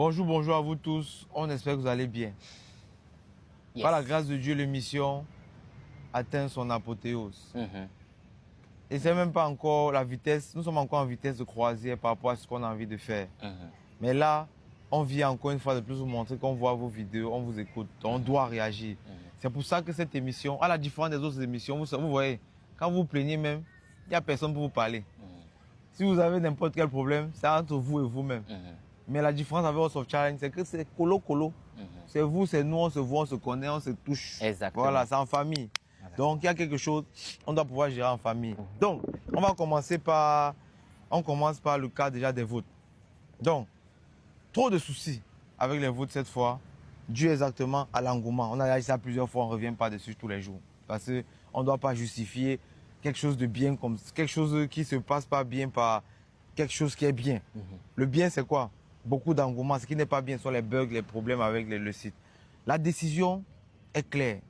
Bonjour, bonjour à vous tous. On espère que vous allez bien. Yes. Par la grâce de Dieu, l'émission atteint son apothéose. Et c'est même pas encore la vitesse. Nous sommes encore en vitesse de croisière par rapport à ce qu'on a envie de faire. Mais là, on vient encore une fois de plus vous montrer qu'on voit vos vidéos, on vous écoute, on doit réagir. C'est pour ça que cette émission, à la différence des autres émissions, vous voyez, quand vous plaignez même, il n'y a personne pour vous parler. Si vous avez n'importe quel problème, c'est entre vous et vous-même. Mais la différence avec House of Challenge, c'est que c'est colo-colo. C'est vous, c'est nous, on se voit, on se connaît, on se touche. Exactement. Voilà, c'est en famille. Donc, il y a quelque chose, on doit pouvoir gérer en famille. Donc, on va commencer par, on commence par le cas déjà des votes. Donc, trop de soucis avec les votes cette fois, dû exactement à l'engouement. On a dit ça plusieurs fois, on ne revient pas dessus tous les jours. Parce qu'on ne doit pas justifier quelque chose de bien, comme quelque chose qui ne se passe pas bien par quelque chose qui est bien. Le bien, c'est quoi? Beaucoup d'engouement. Ce qui n'est pas bien sont les bugs, les problèmes avec le site. La décision est claire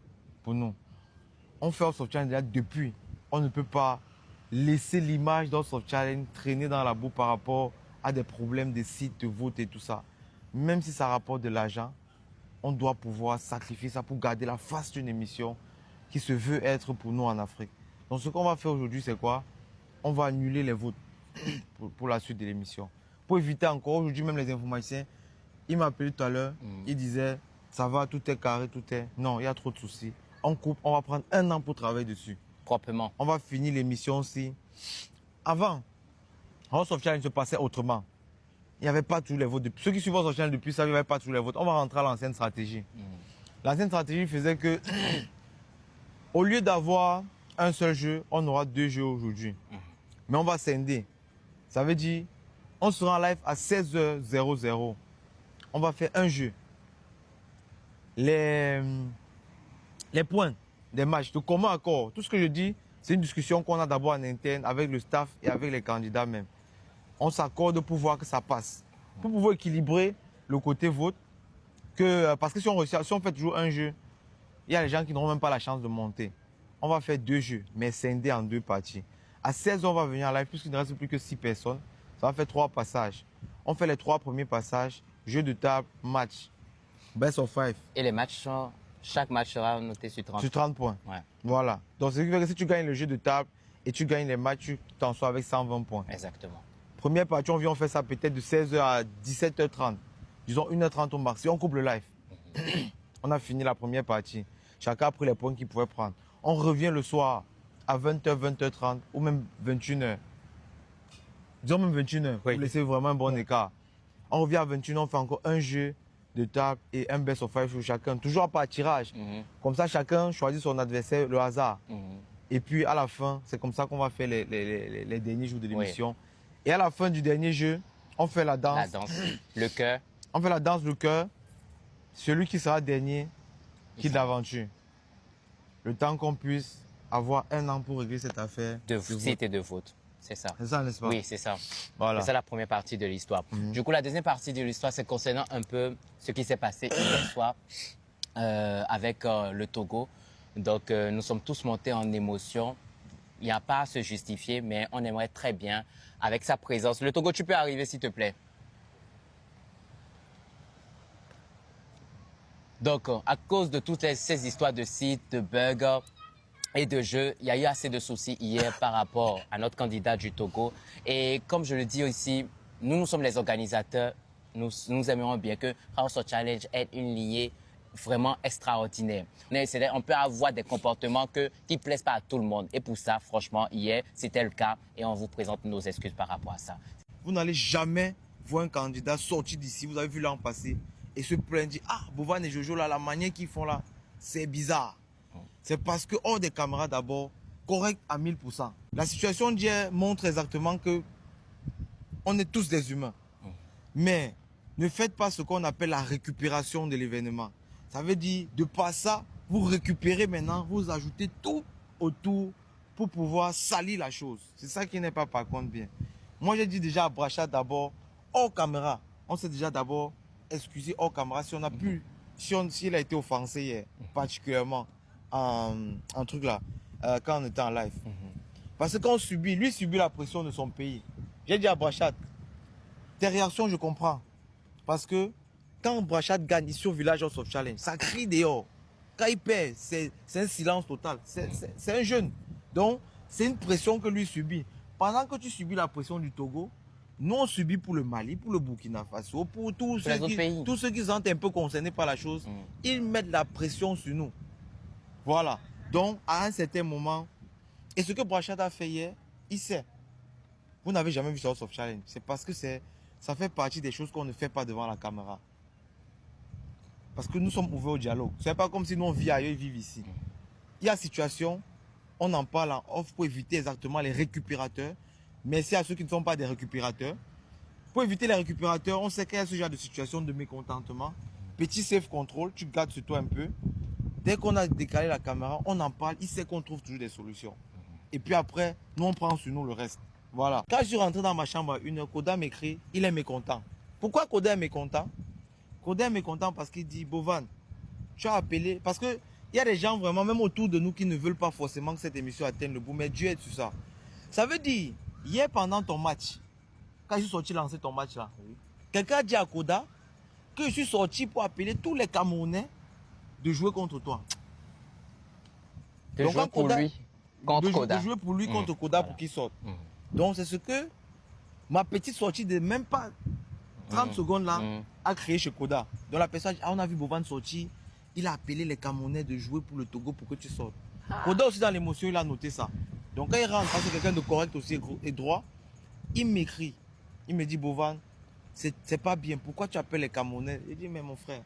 pour nous. On fait House of Challenge déjà depuis. On ne peut pas laisser l'image d'House of Challenge traîner dans la boue par rapport à des problèmes de sites, de vote et tout ça. Même si ça rapporte de l'argent, on doit pouvoir sacrifier ça pour garder la face d'une émission qui se veut être pour nous en Afrique. Donc ce qu'on va faire aujourd'hui, c'est quoi? On va annuler les votes pour la suite de l'émission. Pour éviter encore, aujourd'hui même les informaticiens, il m'a appelé tout à l'heure, il disait, ça va, tout est carré, tout est... Non, il y a trop de soucis. On coupe, on va prendre 1 an pour travailler dessus. Proprement. On va finir l'émission aussi. Avant, House of Challenge se passait autrement. Il n'y avait pas tous les votes. Ceux qui suivent House of Challenge depuis ça, il n'y avait pas tous les votes. On va rentrer à l'ancienne stratégie. L'ancienne stratégie faisait que, au lieu d'avoir un seul jeu, on aura 2 jeux aujourd'hui. Mais on va scinder. Ça veut dire, on sera en live à 16h00. On va faire un jeu. Les points des matchs, de commun accord, tout ce que je dis, c'est une discussion qu'on a d'abord en interne avec le staff et avec les candidats même. On s'accorde pour voir que ça passe. Pour pouvoir équilibrer le côté vote, parce que si on fait toujours un jeu, il y a les gens qui n'auront même pas la chance de monter. On va faire 2 jeux, mais scindés en 2 parties. À 16h, on va venir en live, puisqu'il ne reste plus que 6 personnes. Ça va faire 3 passages. On fait les 3 premiers passages, jeu de table, match, best of 5. Et les matchs sont... Chaque match sera noté sur 30. Sur 30 points. Ouais. Voilà. Donc, ce qui fait que si tu gagnes le jeu de table et tu gagnes les matchs, tu t'en sors avec 120 points. Exactement. Première partie, on fait ça peut-être de 16h à 17h30. Disons 1h30 au max. Si on coupe le live, on a fini la première partie. Chacun a pris les points qu'il pouvait prendre. On revient le soir à 20h, 20h30 ou même 21h. Disons même 21h pour laisser vraiment un bon écart. On revient à 21h, on fait encore un jeu de table et un best of 5 sur chacun. Toujours par tirage. Comme ça, chacun choisit son adversaire, le hasard. Et puis à la fin, c'est comme ça qu'on va faire les derniers jours de l'émission. Et à la fin du dernier jeu, on fait la danse. La danse, le cœur. On fait la danse, le cœur. Celui qui sera dernier quitte l'aventure. Le temps qu'on puisse avoir 1 an pour régler cette affaire. De site et de vote. C'est ça. C'est ça, n'est-ce pas? Oui, c'est ça. Voilà. C'est ça la première partie de l'histoire. Du coup, la deuxième partie de l'histoire, c'est concernant un peu ce qui s'est passé hier soir avec le Togo. Donc, nous sommes tous montés en émotion. Il n'y a pas à se justifier, mais on aimerait très bien, avec sa présence. Le Togo, tu peux arriver, s'il te plaît. Donc, à cause de toutes ces histoires de sites, de bugs et de jeux, il y a eu assez de soucis hier par rapport à notre candidat du Togo. Et comme je le dis aussi, nous sommes les organisateurs. Nous aimerions bien que House of Challenge ait une lignée vraiment extraordinaire. On peut avoir des comportements qui ne plaisent pas à tout le monde. Et pour ça, franchement, hier, c'était le cas. Et on vous présente nos excuses par rapport à ça. Vous n'allez jamais voir un candidat sortir d'ici, vous avez vu l'an passé, et se plaindre, dire, ah, Bovan et Jojo, là, la manière qu'ils font là, c'est bizarre. C'est parce que hors des caméras d'abord, correct à 1000%. La situation d'hier montre exactement que on est tous des humains. Mais ne faites pas ce qu'on appelle la récupération de l'événement. Ça veut dire, de par ça, vous récupérez maintenant, vous ajoutez tout autour pour pouvoir salir la chose. C'est ça qui n'est pas par contre bien. Moi, j'ai dit déjà à Brachat d'abord, hors caméra, on s'est déjà d'abord excusé hors caméra si on a pu, s'il a été offensé hier, particulièrement en truc là, quand on était en live. Parce que quand lui subit la pression de son pays. J'ai dit à Brachat, tes réactions, je comprends. Parce que quand Brachat gagne ici au Village House of Challenge, ça crie dehors. Quand il perd, c'est un silence total. C'est un jeune. Donc, c'est une pression que lui subit. Pendant que tu subis la pression du Togo, nous on subit pour le Mali, pour le Burkina Faso, pour tous ceux qui sont un peu concernés par la chose. Ils mettent la pression sur nous. Voilà. Donc, à un certain moment, et ce que Brachat a fait hier, il sait. Vous n'avez jamais vu ça House of Challenge. C'est parce que ça fait partie des choses qu'on ne fait pas devant la caméra. Parce que nous sommes ouverts au dialogue. Ce n'est pas comme si nous on vit ailleurs et vivent ici. Il y a situation, on en parle en off pour éviter exactement les récupérateurs. Merci à ceux qui ne sont pas des récupérateurs. Pour éviter les récupérateurs, on sait qu'il y a ce genre de situation de mécontentement. Petit safe control, tu gardes sur toi un peu. Dès qu'on a décalé la caméra, on en parle. Il sait qu'on trouve toujours des solutions. Et puis après, nous on prend sur nous le reste. Voilà. Quand je suis rentré dans ma chambre à 1h, Koda m'écrit, il est mécontent. Pourquoi Koda est mécontent? Koda est mécontent parce qu'il dit, Bovan, tu as appelé. Parce qu'il y a des gens vraiment, même autour de nous, qui ne veulent pas forcément que cette émission atteigne le bout. Mais Dieu est sur ça. Ça veut dire, hier pendant ton match, quand je suis sorti lancer ton match là, quelqu'un a dit à Koda que je suis sorti pour appeler tous les Camerounais de jouer contre toi. De jouer pour lui contre Koda. De jouer pour lui contre Koda pour qu'il sorte. Donc c'est ce que ma petite sortie de même pas 30 secondes là a créé chez Koda. Donc la personne, on a vu Bovan sortir, il a appelé les Camerounais de jouer pour le Togo pour que tu sortes. Koda aussi dans l'émotion, il a noté ça. Donc quand il rentre, parce que quelqu'un de correct aussi et droit, il m'écrit, il me dit Bovan, c'est pas bien, pourquoi tu appelles les Camerounais? Il dit mais mon frère,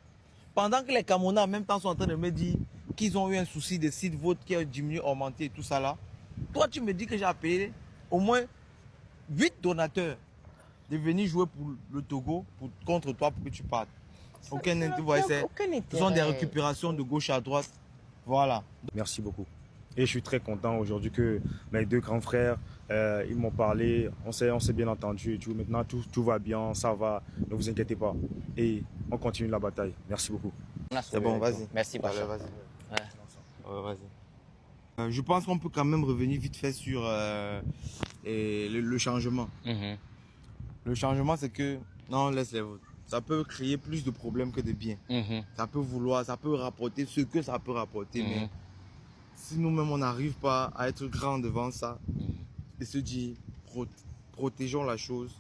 pendant que les Camerounais en même temps sont en train de me dire qu'ils ont eu un souci de site vote qui a diminué, augmenté et tout ça là, toi tu me dis que j'ai appelé au moins 8 donateurs de venir jouer pour le Togo contre toi pour que tu partes. Aucun intérêt. Ce sont des récupérations de gauche à droite. Voilà. Merci beaucoup. Et je suis très content aujourd'hui que mes deux grands frères, ils m'ont parlé, on s'est bien entendu. Maintenant, tout va bien, ça va, ne vous inquiétez pas. Et on continue la bataille. Merci beaucoup. C'est bon, vas-y. Merci, Brachat. Vas-y. Je pense qu'on peut quand même revenir vite fait sur le changement. Le changement, c'est que, non, laisse les votes. Ça peut créer plus de problèmes que de bien. Ça peut ça peut rapporter ce que ça peut rapporter. Mais si nous-mêmes, on n'arrive pas à être grand devant ça et se dire, protégeons la chose,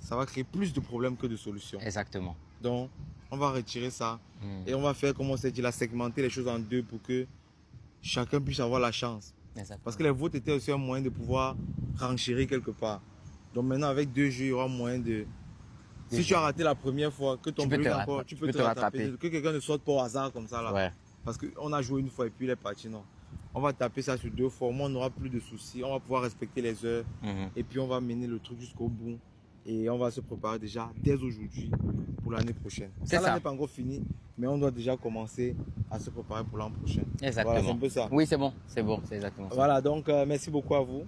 ça va créer plus de problèmes que de solutions. Exactement. Donc, on va retirer ça et on va faire, comme on s'est dit, segmenter les choses en deux pour que chacun puisse avoir la chance. Exactement. Parce que les votes étaient aussi un moyen de pouvoir renchérir quelque part. Donc maintenant, avec 2 jeux, il y aura moyen de... Si tu as raté la première fois, que ton but encore, tu peux te rattraper. Que quelqu'un ne sorte pas au hasard comme ça là. Ouais. Parce qu'on a joué une fois et puis il est parti, non. On va taper ça sur 2 fois, au moins on n'aura plus de soucis, on va pouvoir respecter les heures et puis on va mener le truc jusqu'au bout. Et on va se préparer déjà dès aujourd'hui pour l'année prochaine. Ça n'est pas encore fini, mais on doit déjà commencer à se préparer pour l'an prochain. Exactement. Voilà, c'est un peu ça. Oui, c'est bon, c'est exactement ça. Voilà, donc merci beaucoup à vous.